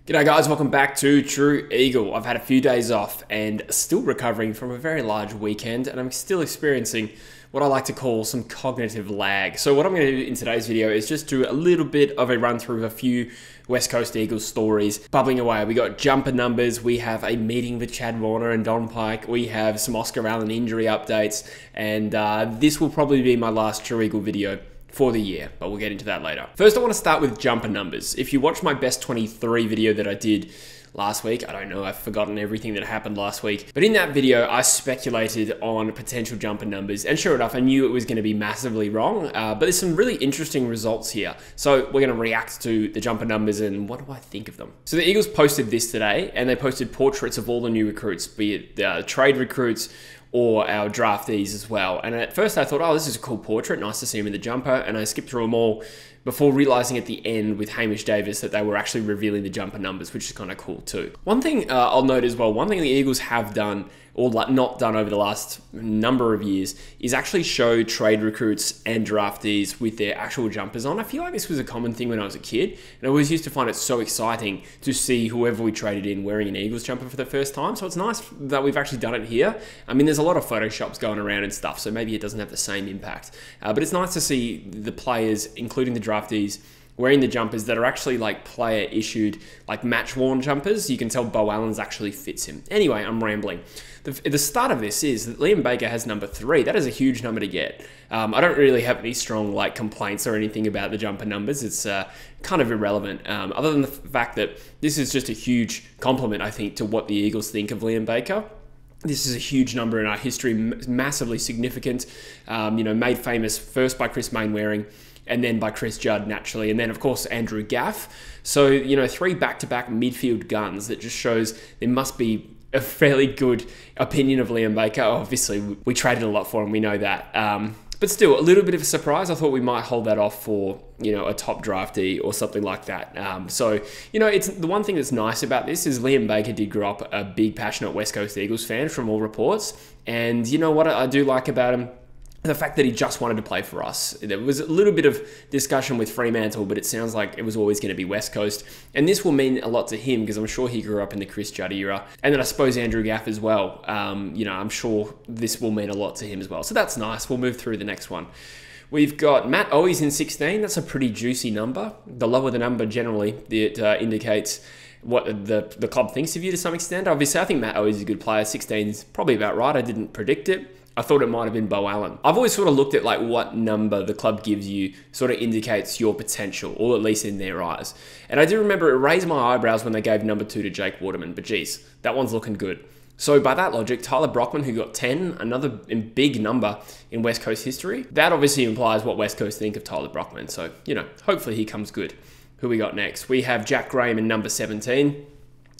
G'day guys, welcome back to True Eagle. I've had a few days off and still recovering from a very large weekend, and I'm still experiencing what I like to call some cognitive lag. So what I'm going to do in today's video is just do a little bit of a run through of a few West Coast Eagles stories bubbling away. We got jumper numbers, we have a meeting with Chad Warner and Don Pike, we have some Oscar Allen injury updates, and this will probably be my last True Eagle video for the year, but we'll get into that later. First, I want to start with jumper numbers. If you watch my best 23 video that I did last week, I don't know, I've forgotten everything that happened last week, but in that video, I speculated on potential jumper numbers, and sure enough, I knew it was going to be massively wrong, but there's some really interesting results here. So we're going to react to the jumper numbers and what do I think of them? So the Eagles posted this today, and they posted portraits of all the new recruits, be it trade recruits, or our draftees as well. And at first I thought, oh, this is a cool portrait, nice to see him in the jumper, and I skipped through them all before realizing at the end with Hamish Davis that they were actually revealing the jumper numbers, which is kind of cool too. One thing I'll note as well, one thing the Eagles have done, or not done over the last number of years, is actually show trade recruits and draftees with their actual jumpers on. I feel like this was a common thing when I was a kid, and I always used to find it so exciting to see whoever we traded in wearing an Eagles jumper for the first time. So it's nice that we've actually done it here. I mean, there's a lot of Photoshops going around and stuff, so maybe it doesn't have the same impact. But it's nice to see the players, including the draftees, wearing the jumpers that are actually like player issued, like match worn jumpers. You can tell Bo Allen's actually fits him. Anyway, I'm rambling. The start of this is that Liam Baker has number 3. That is a huge number to get. I don't really have any strong like complaints or anything about the jumper numbers. It's kind of irrelevant, other than the fact that this is just a huge compliment, I think, to what the Eagles think of Liam Baker. This is a huge number in our history, massively significant, made famous first by Chris Mainwaring, and then by Chris Judd, naturally, and then, of course, Andrew Gaff. So, 3 back-to-back midfield guns that just shows there must be a fairly good opinion of Liam Baker. Obviously, we traded a lot for him, we know that. But still, a little bit of a surprise. I thought we might hold that off for, a top draftee or something like that. It's the one thing that's nice about this is Liam Baker did grow up a big, passionate West Coast Eagles fan from all reports. And you know what I do like about him? The fact that he just wanted to play for us. There was a little bit of discussion with Fremantle, but it sounds like it was always going to be West Coast. And this will mean a lot to him because I'm sure he grew up in the Chris Judd era. And then I suppose Andrew Gaff as well. I'm sure this will mean a lot to him as well. So that's nice. We'll move through the next one. We've got Matt Owies in 16. That's a pretty juicy number. The lower the number, generally, it indicates what the club thinks of you to some extent. Obviously, I think Matt Owies is a good player. 16 is probably about right. I didn't predict it. I thought it might have been Bo Allen. I've always sort of looked at like what number the club gives you sort of indicates your potential, or at least in their eyes. And I do remember it raised my eyebrows when they gave number 2 to Jake Waterman, but geez, that one's looking good. So by that logic, Tyler Brockman, who got 10, another big number in West Coast history, that obviously implies what West Coast think of Tyler Brockman. So, hopefully he comes good. Who we got next? We have Jack Graham in number 17.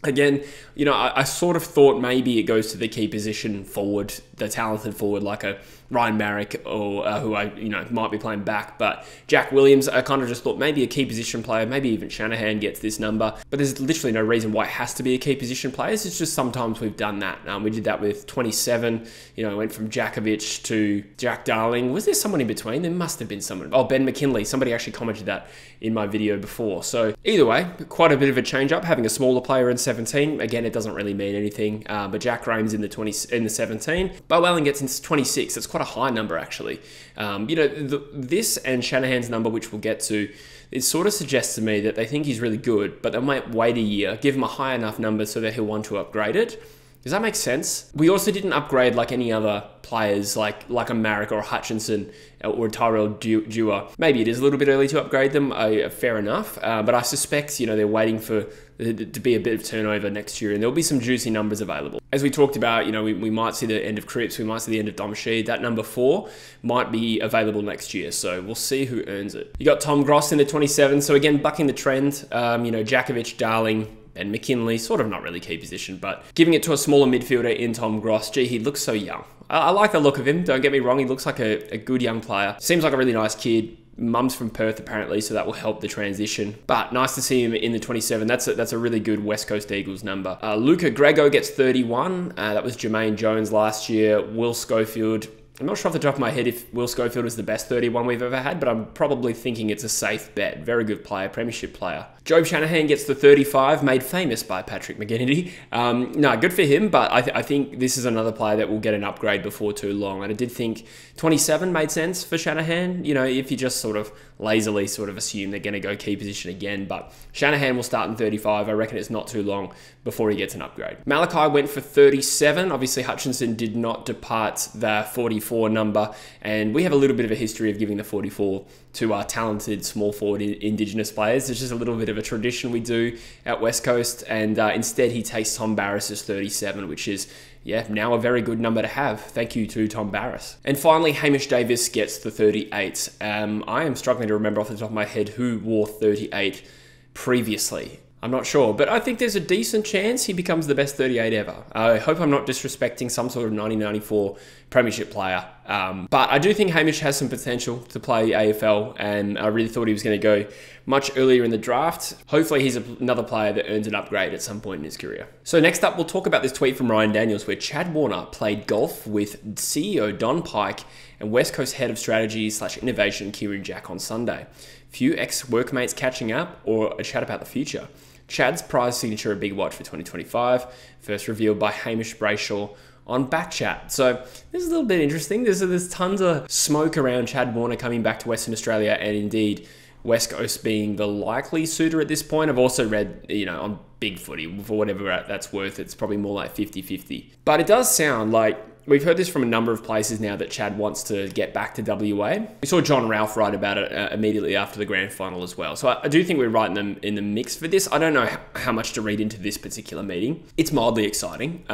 Again, I sort of thought maybe it goes to the key position forward, the talented forward like a Ryan Marrick or who I might be playing back. But Jack Williams, I kind of just thought maybe a key position player, maybe even Shanahan gets this number. But there's literally no reason why it has to be a key position player. It's just sometimes we've done that. We did that with 27. Went from Jakovic to Jack Darling. Was there someone in between? There must have been someone. Oh, Ben McKinley. Somebody actually commented that in my video before. So either way, quite a bit of a change up. Having a smaller player in 17. Again, it doesn't really mean anything. But Jack Graham's in the 17. Bo Allen gets into 26. That's quite a high number, actually. This and Shanahan's number, which we'll get to, it sort of suggests to me that they think he's really good, but they might wait a year, give him a high enough number so that he'll want to upgrade it. Does that make sense? We also didn't upgrade like any other players, like a Marrick or a Hutchinson or a Tyrell Dewar. Maybe it is a little bit early to upgrade them, fair enough. But I suspect, they're waiting for to be a bit of turnover next year, and there'll be some juicy numbers available. As we talked about, we might see the end of Cripps, we might see the end of Dom Sheed. That number 4 might be available next year, so we'll see who earns it. You got Tom Gross in the 27, so again, bucking the trend. Jakovic, Darling, and McKinley, sort of not really key position, but giving it to a smaller midfielder in Tom Gross. Gee, he looks so young. I like the look of him, don't get me wrong. He looks like a good young player. Seems like a really nice kid. Mum's from Perth, apparently, so that will help the transition. But nice to see him in the 27. That's a really good West Coast Eagles number. Luca Grego gets 31. That was Jermaine Jones last year. Will Schofield, I'm not sure off the top of my head if Will Schofield is the best 31 we've ever had, but I'm probably thinking it's a safe bet. Very good player, premiership player. Jobe Shanahan gets the 35, made famous by Patrick McGinnity. No, good for him, but I think this is another player that will get an upgrade before too long. And I did think 27 made sense for Shanahan, you know, if you just sort of lazily sort of assume they're going to go key position again. But Shanahan will start in 35. I reckon it's not too long before he gets an upgrade. Malachi went for 37. Obviously, Hutchinson did not depart the 44 number, and we have a little bit of a history of giving the 44 to our talented small forward Indigenous players. It's just a little bit of a tradition we do at West Coast, and instead he takes Tom Barris's 37, which is, yeah, now a very good number to have. Thank you to Tom Barris. And finally, Hamish Davis gets the 38. I am struggling to remember off the top of my head who wore 38 previously. I'm not sure, but I think there's a decent chance he becomes the best 38 ever. I hope I'm not disrespecting some sort of 1994 premiership player. But I do think Hamish has some potential to play AFL, and I really thought he was going to go much earlier in the draft. Hopefully he's another player that earns an upgrade at some point in his career. So next up, we'll talk about this tweet from Ryan Daniels, where Chad Warner played golf with CEO Don Pike and West Coast Head of Strategy / Innovation Kieran Jack on Sunday. Few ex-workmates catching up, or a chat about the future. Chad's prize signature a big watch for 2025, first revealed by Hamish Brayshaw on Backchat. So this is a little bit interesting. There's tons of smoke around Chad Warner coming back to Western Australia, and indeed West Coast being the likely suitor at this point. I've also read, you know, on Big Footy, for whatever that's worth, it's probably more like 50-50. But it does sound like we've heard this from a number of places now that Chad wants to get back to WA. We saw John Ralph write about it immediately after the grand final as well. So I do think we're right in the mix for this. I don't know how much to read into this particular meeting. It's mildly exciting.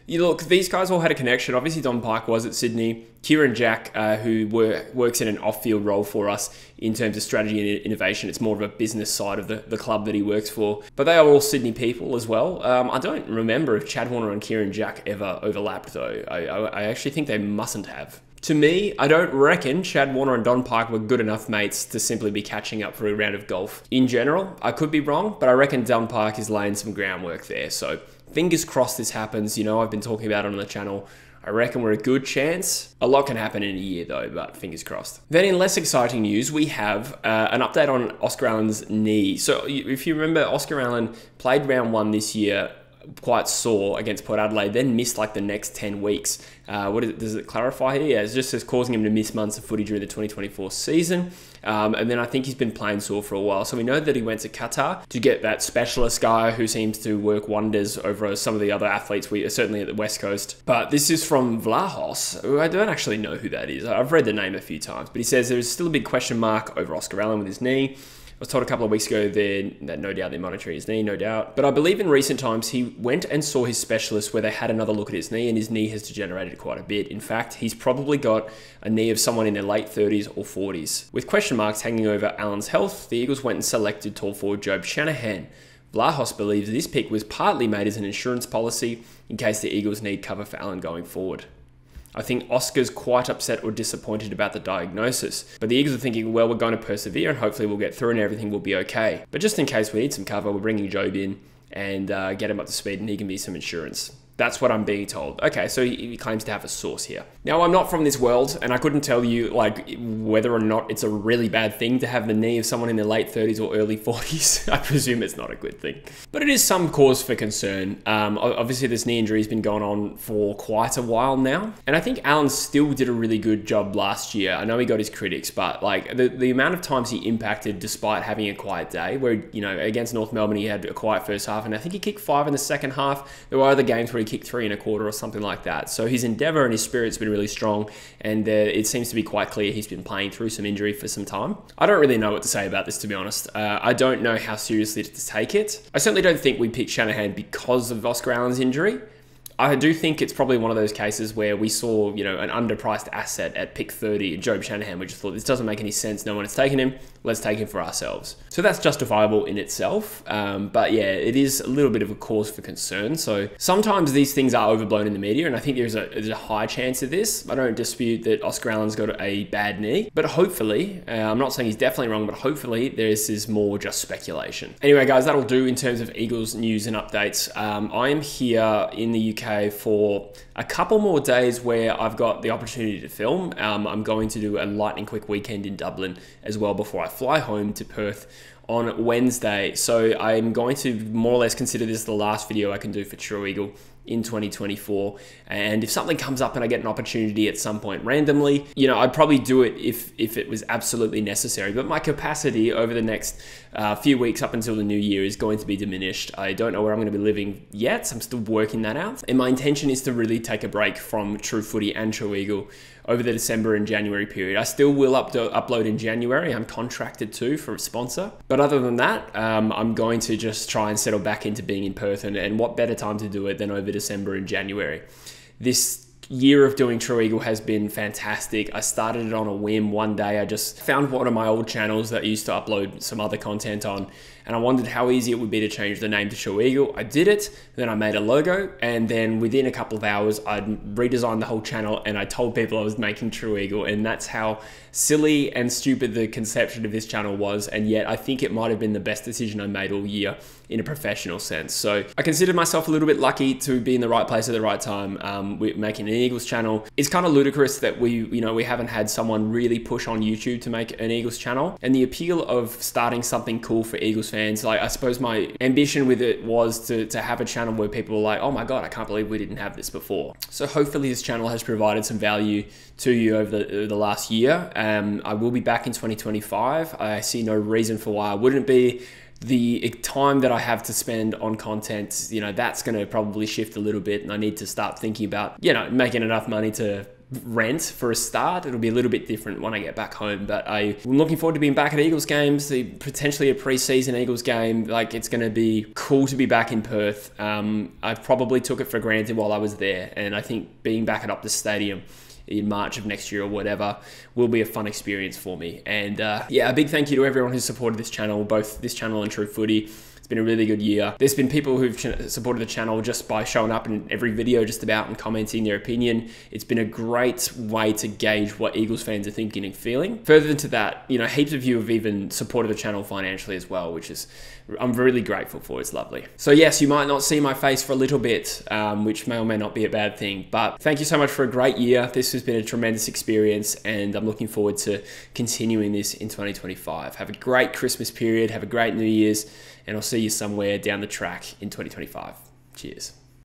You look, these guys all had a connection. Obviously, Don Pike was at Sydney. Kieran Jack, who works in an off-field role for us in terms of strategy and innovation. It's more of a business side of the club that he works for. But they are all Sydney people as well. I don't remember if Chad Warner and Kieran Jack ever overlapped, though. I actually think they mustn't have. To me, I don't reckon Chad Warner and Don Pike were good enough mates to simply be catching up for a round of golf. In general, I could be wrong, but I reckon Don Pike is laying some groundwork there. So fingers crossed this happens. You know, I've been talking about it on the channel. I reckon we're a good chance. A lot can happen in a year though, but fingers crossed. Then in less exciting news, we have an update on Oscar Allen's knee. So if you remember, Oscar Allen played round 1 this year, quite sore against Port Adelaide, then missed like the next 10 weeks. Does it clarify here? Yeah, it just says causing him to miss months of footy during the 2024 season. And then I think he's been playing sore for a while. So we know that he went to Qatar to get that specialist guy who seems to work wonders over some of the other athletes, certainly at the West Coast. But this is from Vlahos, who I don't actually know who that is. I've read the name a few times, but he says there's still a big question mark over Oscar Allen with his knee. I was told a couple of weeks ago that no doubt they're monitoring his knee, no doubt. But I believe in recent times, he went and saw his specialist where they had another look at his knee, and his knee has degenerated quite a bit. In fact, he's probably got a knee of someone in their late 30s or 40s. With question marks hanging over Allen's health, the Eagles went and selected tall forward Jobe Shanahan. Vlahos believes this pick was partly made as an insurance policy in case the Eagles need cover for Allen going forward. I think Oscar's quite upset or disappointed about the diagnosis, but the Eagles are thinking, well, we're going to persevere and hopefully we'll get through and everything will be okay. But just in case we need some cover, we're bringing Jobe in and get him up to speed and he can be some insurance. That's what I'm being told. Okay, so he claims to have a source here. Now, I'm not from this world, and I couldn't tell you like whether or not it's a really bad thing to have the knee of someone in their late 30s or early 40s. I presume it's not a good thing. But it is some cause for concern. Obviously, this knee injury has been going on for quite a while now. And I think Allen still did a really good job last year. I know he got his critics, but like the amount of times he impacted despite having a quiet day, where, you know, against North Melbourne, he had a quiet first half, and I think he kicked 5 in the second half. There were other games where he kicked 3 1/4 or something like that. So his endeavour and his spirit's been really strong, and it seems to be quite clear he's been playing through some injury for some time. I don't really know what to say about this, to be honest. I don't know how seriously to take it. I certainly don't think we picked Shanahan because of Oscar Allen's injury. I do think it's probably one of those cases where we saw, you know, an underpriced asset at pick 30, Jobe Shanahan. We just thought, this doesn't make any sense. No one has taken him. Let's take him for ourselves. So that's justifiable in itself. But yeah, it is a little bit of a cause for concern. So sometimes these things are overblown in the media, and I think there's a high chance of this. I don't dispute that Oscar Allen's got a bad knee, but hopefully, I'm not saying he's definitely wrong, but hopefully this is more just speculation. Anyway, guys, that'll do in terms of Eagles news and updates. I am here in the UK for a couple more days where I've got the opportunity to film. I'm going to do a lightning quick weekend in Dublin as well before I fly home to Perth on Wednesday. So I'm going to more or less consider this the last video I can do for True Eagle in 2024. And if something comes up and I get an opportunity at some point randomly, you know, I'd probably do it if it was absolutely necessary. But my capacity over the next few weeks up until the new year is going to be diminished. I don't know where I'm going to be living yet. I'm still working that out. And my intention is to really take a break from True Footy and True Eagle over the December and January period. I still will upload in January. I'm contracted to for a sponsor. But other than that, I'm going to just try and settle back into being in Perth. And what better time to do it than over December and January? This year of doing True Eagle has been fantastic. I started it on a whim one day. I just found one of my old channels that I used to upload some other content on, and I wondered how easy it would be to change the name to True Eagle. I did it, then I made a logo, and then within a couple of hours, I'd redesigned the whole channel and I told people I was making True Eagle, and that's how silly and stupid the conception of this channel was, and yet I think it might have been the best decision I made all year in a professional sense. So I consider myself a little bit lucky to be in the right place at the right time with making an Eagles channel. It's kind of ludicrous that we haven't had someone really push on YouTube to make an Eagles channel, and the appeal of starting something cool for Eagles fans, like I suppose my ambition with it was to have a channel where people were like, oh my God, I can't believe we didn't have this before. So hopefully this channel has provided some value to you over the last year. I will be back in 2025. I see no reason for why I wouldn't be. The time that I have to spend on content, you know, that's going to probably shift a little bit, and I need to start thinking about, you know, making enough money to rent for a start. It'll be a little bit different when I get back home, but I'm looking forward to being back at Eagles games, potentially a pre-season Eagles game. Like, it's going to be cool to be back in Perth. I probably took it for granted while I was there, and I think being back at Optus Stadium in March of next year or whatever will be a fun experience for me. And yeah, a big thank you to everyone who's supported this channel, both this channel and True Footy. It's been a really good year. There's been people who've supported the channel just by showing up in every video just about and commenting their opinion. It's been a great way to gauge what Eagles fans are thinking and feeling. Further to that, you know, heaps of you have even supported the channel financially as well, which is, I'm really grateful for. It's lovely. So yes, you might not see my face for a little bit, which may or may not be a bad thing, but thank you so much for a great year. This has been a tremendous experience, and I'm looking forward to continuing this in 2025. Have a great Christmas period. Have a great New Year's, and I'll see you somewhere down the track in 2025. Cheers.